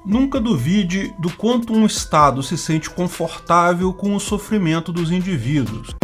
Nunca duvide do quanto um Estado se sente confortável com o sofrimento dos indivíduos.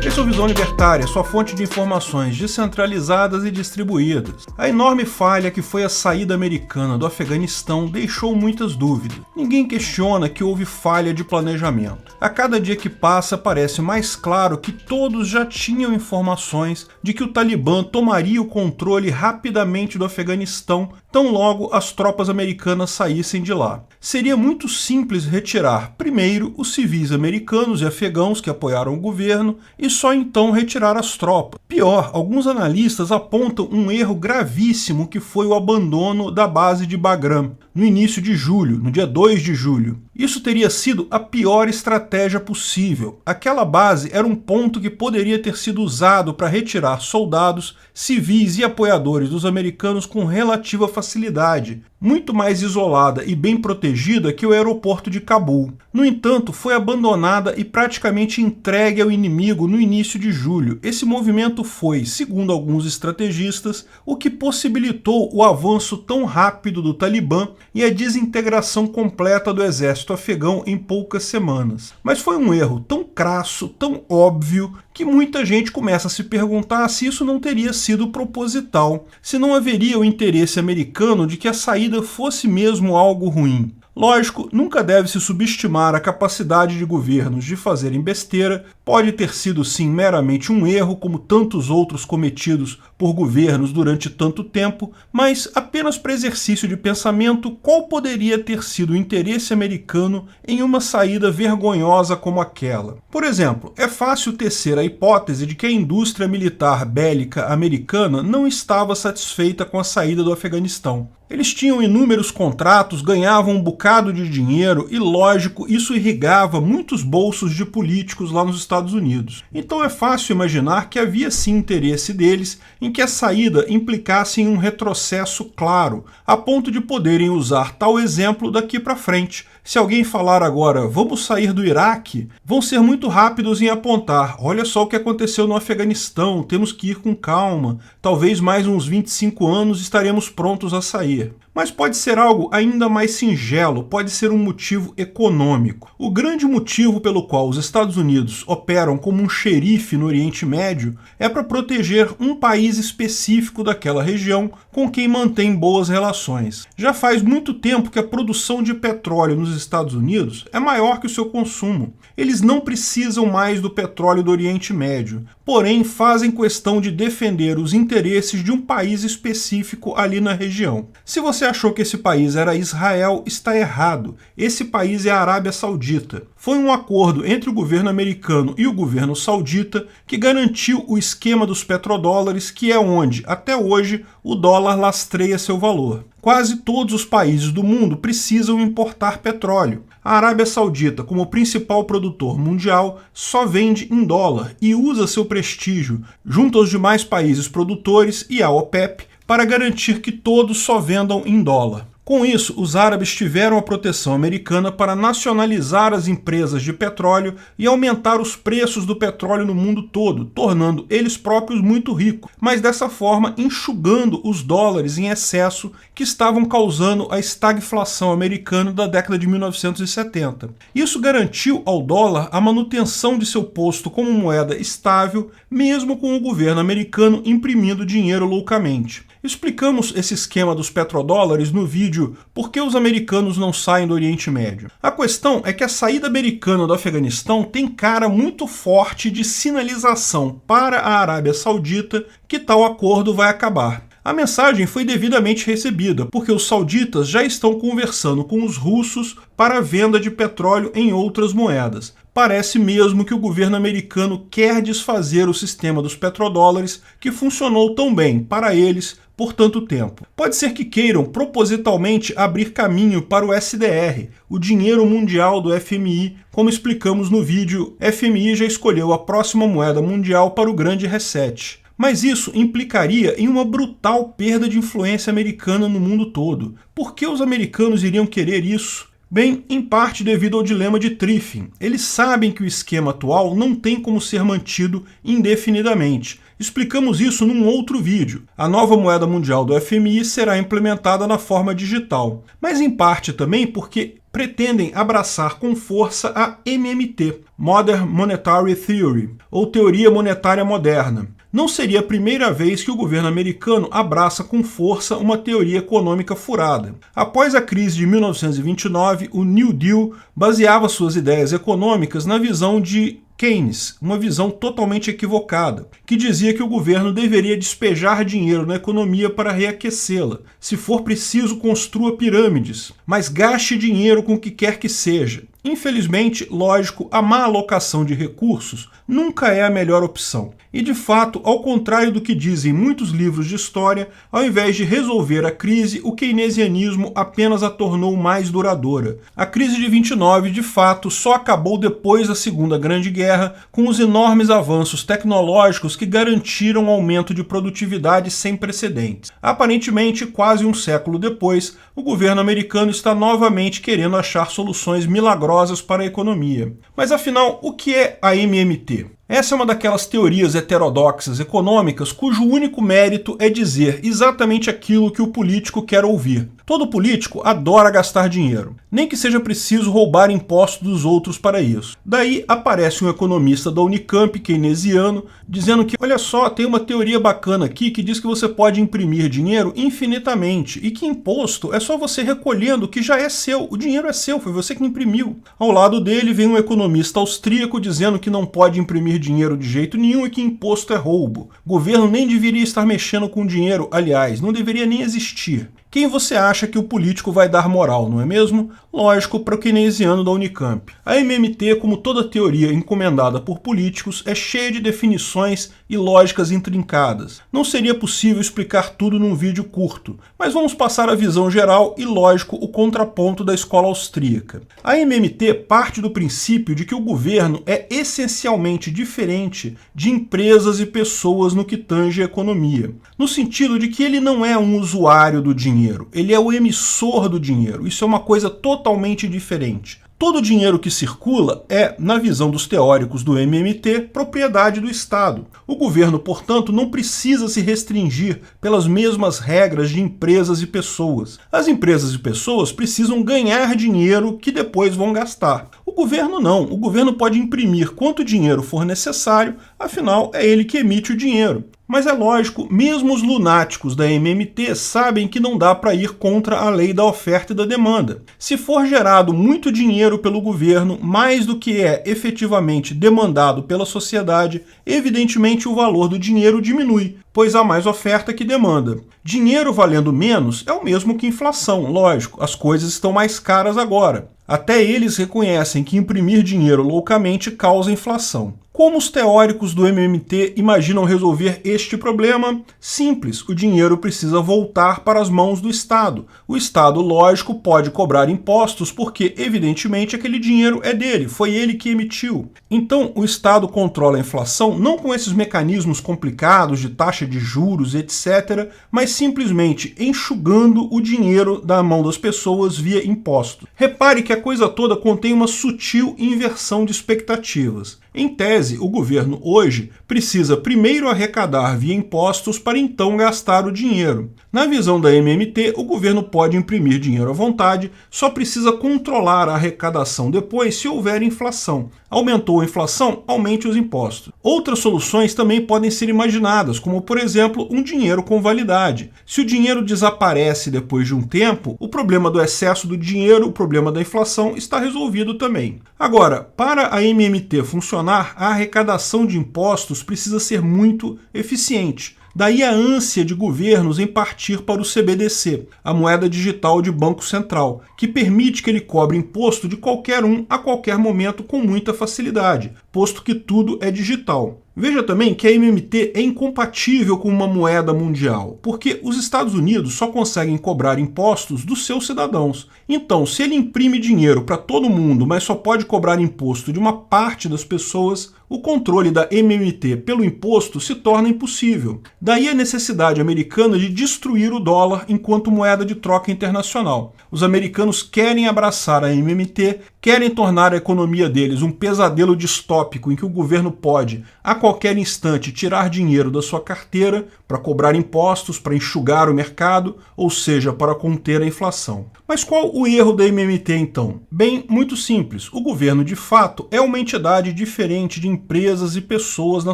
Esse é o Visão Libertária, sua fonte de informações descentralizadas e distribuídas. A enorme falha que foi a saída americana do Afeganistão deixou muitas dúvidas. Ninguém questiona que houve falha de planejamento. A cada dia que passa, parece mais claro que todos já tinham informações de que o Talibã tomaria o controle rapidamente do Afeganistão, tão logo as tropas americanas saíssem de lá. Seria muito simples retirar, primeiro, os civis americanos e afegãos que apoiaram o governo e só então retirar as tropas. Pior, alguns analistas apontam um erro gravíssimo que foi o abandono da base de Bagram, no início de julho, no dia 2 de julho. Isso teria sido a pior estratégia possível. Aquela base era um ponto que poderia ter sido usado para retirar soldados, civis e apoiadores dos americanos com relativa facilidade, muito mais isolada e bem protegida que o aeroporto de Cabul. No entanto, foi abandonada e praticamente entregue ao inimigo no início de julho. Esse movimento foi, segundo alguns estrategistas, o que possibilitou o avanço tão rápido do Talibã e a desintegração completa do exército afegão em poucas semanas. Mas foi um erro tão crasso, tão óbvio, que muita gente começa a se perguntar se isso não teria sido proposital, se não haveria o interesse americano de que a saída fosse mesmo algo ruim. Lógico, nunca deve se subestimar a capacidade de governos de fazerem besteira, pode ter sido sim meramente um erro, como tantos outros cometidos por governos durante tanto tempo, mas apenas para exercício de pensamento, qual poderia ter sido o interesse americano em uma saída vergonhosa como aquela? Por exemplo, é fácil tecer a hipótese de que a indústria militar bélica americana não estava satisfeita com a saída do Afeganistão. Eles tinham inúmeros contratos, ganhavam um bocado de dinheiro e, lógico, isso irrigava muitos bolsos de políticos lá nos Estados Unidos. Então é fácil imaginar que havia sim interesse deles em que a saída implicasse em um retrocesso claro, a ponto de poderem usar tal exemplo daqui para frente. Se alguém falar agora, vamos sair do Iraque, vão ser muito rápidos em apontar, olha só o que aconteceu no Afeganistão, temos que ir com calma, talvez mais uns 25 anos estaremos prontos a sair. Mas pode ser algo ainda mais singelo, pode ser um motivo econômico. O grande motivo pelo qual os Estados Unidos operam como um xerife no Oriente Médio é para proteger um país específico daquela região com quem mantém boas relações. Já faz muito tempo que a produção de petróleo nos Estados Unidos é maior que o seu consumo. Eles não precisam mais do petróleo do Oriente Médio, porém fazem questão de defender os interesses de um país específico ali na região. Se você achou que esse país era Israel, está errado. Esse país é a Arábia Saudita. Foi um acordo entre o governo americano e o governo saudita que garantiu o esquema dos petrodólares, que é onde, até hoje, o dólar lastreia seu valor. Quase todos os países do mundo precisam importar petróleo. A Arábia Saudita, como principal produtor mundial, só vende em dólar e usa seu prestígio, junto aos demais países produtores e à OPEP, para garantir que todos só vendam em dólar. Com isso, os árabes tiveram a proteção americana para nacionalizar as empresas de petróleo e aumentar os preços do petróleo no mundo todo, tornando eles próprios muito ricos, mas dessa forma enxugando os dólares em excesso que estavam causando a estagflação americana da década de 1970. Isso garantiu ao dólar a manutenção de seu posto como moeda estável, mesmo com o governo americano imprimindo dinheiro loucamente. Explicamos esse esquema dos petrodólares no vídeo Por que os americanos não saem do Oriente Médio. A questão é que a saída americana do Afeganistão tem cara muito forte de sinalização para a Arábia Saudita que tal acordo vai acabar. A mensagem foi devidamente recebida, porque os sauditas já estão conversando com os russos para a venda de petróleo em outras moedas. Parece mesmo que o governo americano quer desfazer o sistema dos petrodólares que funcionou tão bem para eles por tanto tempo. Pode ser que queiram propositalmente abrir caminho para o SDR, o dinheiro mundial do FMI, como explicamos no vídeo. FMI já escolheu a próxima moeda mundial para o grande reset. Mas isso implicaria em uma brutal perda de influência americana no mundo todo. Por que os americanos iriam querer isso? Bem, em parte devido ao dilema de Triffin. Eles sabem que o esquema atual não tem como ser mantido indefinidamente. Explicamos isso num outro vídeo. A nova moeda mundial do FMI será implementada na forma digital, mas em parte também porque pretendem abraçar com força a MMT, Modern Monetary Theory, ou Teoria Monetária Moderna. Não seria a primeira vez que o governo americano abraça com força uma teoria econômica furada. Após a crise de 1929, o New Deal baseava suas ideias econômicas na visão de Keynes, uma visão totalmente equivocada, que dizia que o governo deveria despejar dinheiro na economia para reaquecê-la. Se for preciso, construa pirâmides, mas gaste dinheiro com o que quer que seja. Infelizmente, lógico, a má alocação de recursos nunca é a melhor opção. E, de fato, ao contrário do que dizem muitos livros de história, ao invés de resolver a crise, o keynesianismo apenas a tornou mais duradoura. A crise de 29, de fato, só acabou depois da Segunda Grande Guerra, com os enormes avanços tecnológicos que garantiram um aumento de produtividade sem precedentes. Aparentemente, quase um século depois, o governo americano está novamente querendo achar soluções milagrosas para a economia. Mas afinal, o que é a MMT? Essa é uma daquelas teorias heterodoxas econômicas cujo único mérito é dizer exatamente aquilo que o político quer ouvir. Todo político adora gastar dinheiro, nem que seja preciso roubar impostos dos outros para isso. Daí aparece um economista da Unicamp, keynesiano, dizendo que, olha só, tem uma teoria bacana aqui que diz que você pode imprimir dinheiro infinitamente e que imposto é só você recolhendo o que já é seu. O dinheiro é seu, foi você que imprimiu. Ao lado dele vem um economista austríaco dizendo que não pode imprimir dinheiro de jeito nenhum e que imposto é roubo. O governo nem deveria estar mexendo com dinheiro, aliás, não deveria nem existir. Quem você acha que o político vai dar moral, não é mesmo? Lógico, para o keynesiano da Unicamp. A MMT, como toda teoria encomendada por políticos, é cheia de definições e lógicas intrincadas. Não seria possível explicar tudo num vídeo curto, mas vamos passar a visão geral e, lógico, o contraponto da escola austríaca. A MMT parte do princípio de que o governo é essencialmente diferente de empresas e pessoas no que tange a economia, no sentido de que ele não é um usuário do dinheiro, ele é o emissor do dinheiro. Isso é uma coisa totalmente diferente. Todo o dinheiro que circula é, na visão dos teóricos do MMT, propriedade do Estado. O governo, portanto, não precisa se restringir pelas mesmas regras de empresas e pessoas. As empresas e pessoas precisam ganhar dinheiro que depois vão gastar. O governo não. O governo pode imprimir quanto dinheiro for necessário, afinal, é ele que emite o dinheiro. Mas é lógico, mesmo os lunáticos da MMT sabem que não dá para ir contra a lei da oferta e da demanda. Se for gerado muito dinheiro pelo governo, mais do que é efetivamente demandado pela sociedade, evidentemente o valor do dinheiro diminui, pois há mais oferta que demanda. Dinheiro valendo menos é o mesmo que inflação, lógico, as coisas estão mais caras agora. Até eles reconhecem que imprimir dinheiro loucamente causa inflação. Como os teóricos do MMT imaginam resolver este problema? Simples, o dinheiro precisa voltar para as mãos do Estado. O Estado, lógico, pode cobrar impostos porque, evidentemente, aquele dinheiro é dele, foi ele que emitiu. Então, o Estado controla a inflação não com esses mecanismos complicados de taxa de juros, etc., mas simplesmente enxugando o dinheiro da mão das pessoas via impostos. Repare que a coisa toda contém uma sutil inversão de expectativas. Em tese, o governo hoje precisa primeiro arrecadar via impostos para então gastar o dinheiro. Na visão da MMT, o governo pode imprimir dinheiro à vontade, só precisa controlar a arrecadação depois se houver inflação. Aumentou a inflação, aumente os impostos. Outras soluções também podem ser imaginadas, como por exemplo, um dinheiro com validade. Se o dinheiro desaparece depois de um tempo, o problema do excesso do dinheiro, o problema da inflação está resolvido também. Agora, para a MMT funcionar, a arrecadação de impostos precisa ser muito eficiente. Daí a ânsia de governos em partir para o CBDC, a moeda digital de Banco Central, que permite que ele cobre imposto de qualquer um a qualquer momento com muita facilidade, posto que tudo é digital. Veja também que a MMT é incompatível com uma moeda mundial, porque os Estados Unidos só conseguem cobrar impostos dos seus cidadãos. Então, se ele imprime dinheiro para todo mundo, mas só pode cobrar imposto de uma parte das pessoas, o controle da MMT pelo imposto se torna impossível. Daí a necessidade americana de destruir o dólar enquanto moeda de troca internacional. Os americanos querem abraçar a MMT, querem tornar a economia deles um pesadelo distópico em que o governo pode, a qualquer instante, tirar dinheiro da sua carteira para cobrar impostos, para enxugar o mercado, ou seja, para conter a inflação. Mas qual o erro da MMT então? Bem, muito simples. O governo, de fato, é uma entidade diferente de empresas e pessoas na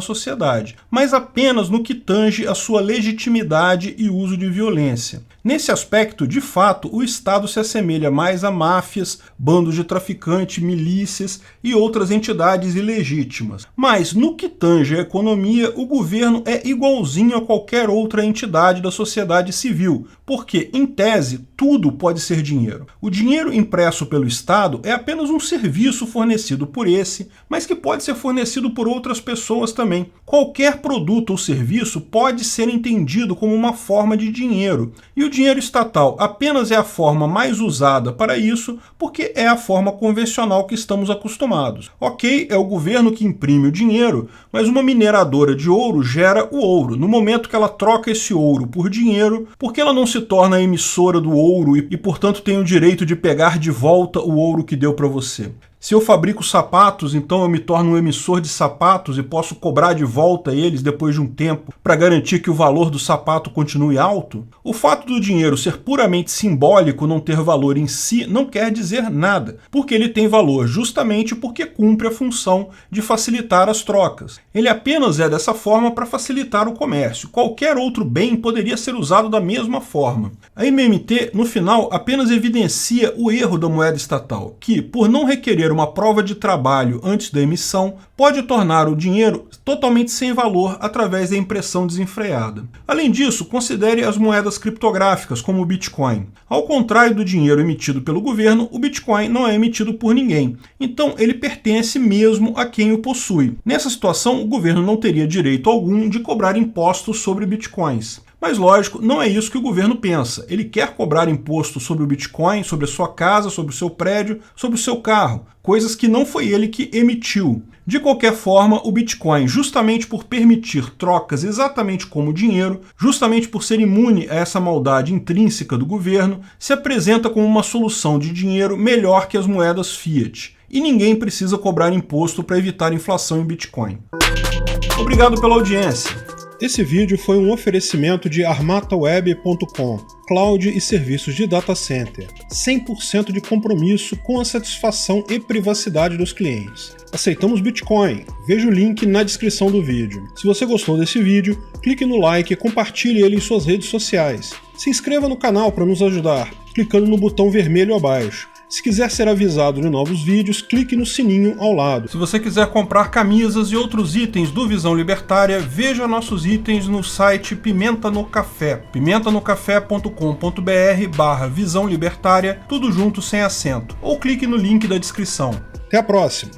sociedade, mas apenas no que tange a sua legitimidade e uso de violência. Nesse aspecto, de fato, o Estado se assemelha mais a máfias, bandos de traficantes, milícias e outras entidades ilegítimas. Mas, no que tange a economia, o governo é igualzinho a qualquer outra entidade da sociedade civil, porque, em tese, tudo pode ser dinheiro. O dinheiro impresso pelo Estado é apenas um serviço fornecido por esse, mas que pode ser fornecido por outras pessoas também. Qualquer produto ou serviço pode ser entendido como uma forma de dinheiro, e o dinheiro estatal apenas é a forma mais usada para isso, porque é a forma convencional que estamos acostumados. Ok, é o governo que imprime o dinheiro, mas uma mineradora de ouro gera o ouro. No momento que ela troca esse ouro por dinheiro, porque ela não se torna emissora do ouro e portanto, tem o direito de pegar de volta o ouro que deu para você. Se eu fabrico sapatos, então eu me torno um emissor de sapatos e posso cobrar de volta eles depois de um tempo para garantir que o valor do sapato continue alto? O fato do dinheiro ser puramente simbólico, não ter valor em si, não quer dizer nada, porque ele tem valor justamente porque cumpre a função de facilitar as trocas. Ele apenas é dessa forma para facilitar o comércio. Qualquer outro bem poderia ser usado da mesma forma. A MMT, no final, apenas evidencia o erro da moeda estatal, que, por não requerer uma prova de trabalho antes da emissão, pode tornar o dinheiro totalmente sem valor através da impressão desenfreada. Além disso, considere as moedas criptográficas, como o Bitcoin. Ao contrário do dinheiro emitido pelo governo, o Bitcoin não é emitido por ninguém. Então, ele pertence mesmo a quem o possui. Nessa situação, o governo não teria direito algum de cobrar impostos sobre Bitcoins. Mas, lógico, não é isso que o governo pensa. Ele quer cobrar imposto sobre o Bitcoin, sobre a sua casa, sobre o seu prédio, sobre o seu carro, coisas que não foi ele que emitiu. De qualquer forma, o Bitcoin, justamente por permitir trocas exatamente como dinheiro, justamente por ser imune a essa maldade intrínseca do governo, se apresenta como uma solução de dinheiro melhor que as moedas fiat. E ninguém precisa cobrar imposto para evitar inflação em Bitcoin. Obrigado pela audiência. Esse vídeo foi um oferecimento de armataweb.com, cloud e serviços de data center, 100% de compromisso com a satisfação e privacidade dos clientes. Aceitamos Bitcoin, veja o link na descrição do vídeo. Se você gostou desse vídeo, clique no like e compartilhe ele em suas redes sociais. Se inscreva no canal para nos ajudar, clicando no botão vermelho abaixo. Se quiser ser avisado de novos vídeos, clique no sininho ao lado. Se você quiser comprar camisas e outros itens do Visão Libertária, veja nossos itens no site Pimenta no Café, pimentanocafé.com.br/Visão Libertária, tudo junto sem acento, ou clique no link da descrição. Até a próxima!